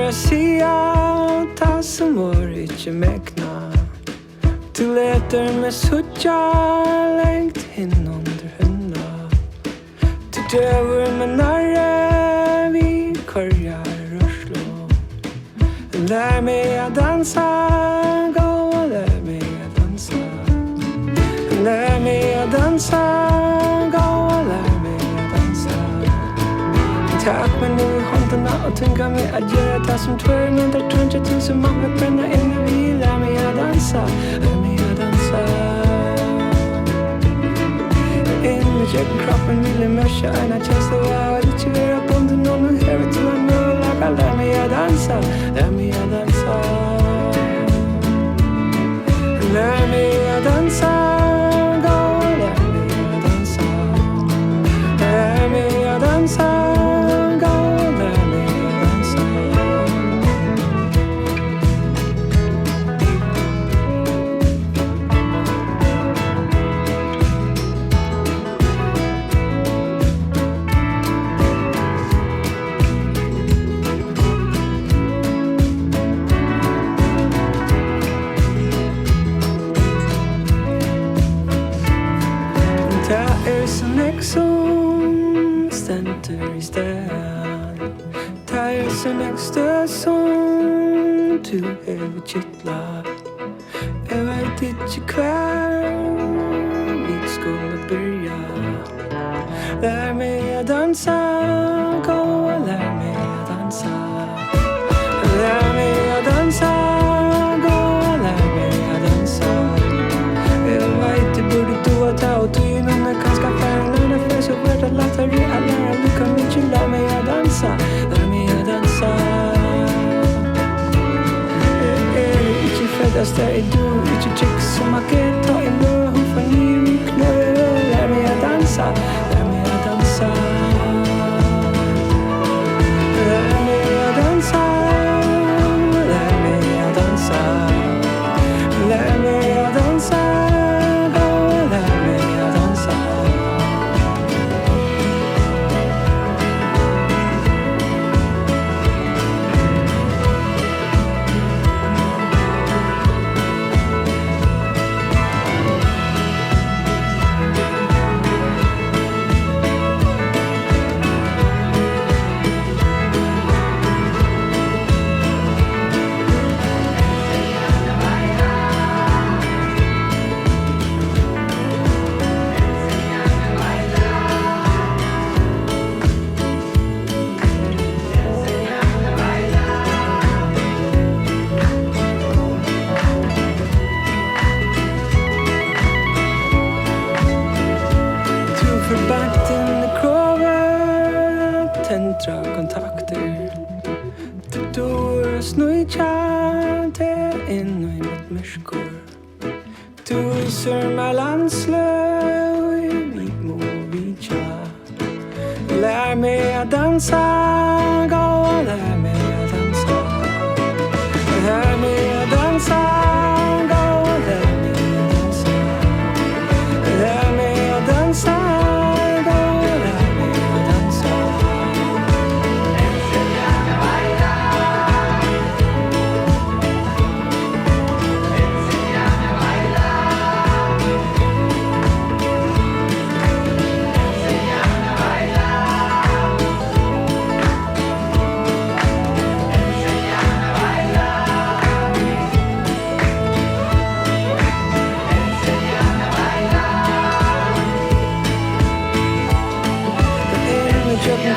jag säga ta som var inte mäkna. Du letar med suttja längt in under hända. Du döver med narre vi kvarjar rörslo. Lär mig att dansa, gå och lär mig att dansa. Lär mig att dansa, gå och lär mig att dansa. Tack mig nu i händerna och tvinga mig att göra det som tvär. Men där tror jag till som man vill bränna in i vi. Lär mig att dansa, lär mig att dansa. In i kroppen vill jag mörsa en känsla av att inte vara bunden. Och nu hör vi till en möjlighet. Lär mig att dansa, lär mig att dansa. Lär mig att dansa, gå och lär mig att dansa. Lär mig att dansa. Som ständer i stan. Tar sin extra som du är kittla. Jag vet inte kvar vi skulle börja. Lär mig att dansa, gå och lär mig att dansa. Lär mig att dansa, gå och lär mig att dansa. Jag vet inte borde du att ta och du innan jag kan skaffa en annan för så vart det lättare att lära. Du kan inte lär mig att dansa, lär mig att dansa. Inte födas där är du, inte tyck som att get ta in nu. Hon får ny knö, lär mig att dansa, lär mig att dansa. Lär mig att dansa, lär mig att dansa. Lär mig att dansa. Tentra kontakter. Du dår snöjtja det in i mitt mörskor. Du ser mig landslö i må vidja. Lär mig att dansa, gå och lär mig att dansa. Lär mig att dansa, gå och lär mig att dansa. Lär mig att dansa.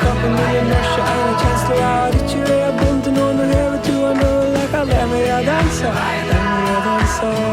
Kroppen vill mörsa alla känslor av ditt djur. Jag är bunden och nu lever du och nu. Lär mig att dansa, lär mig att dansa.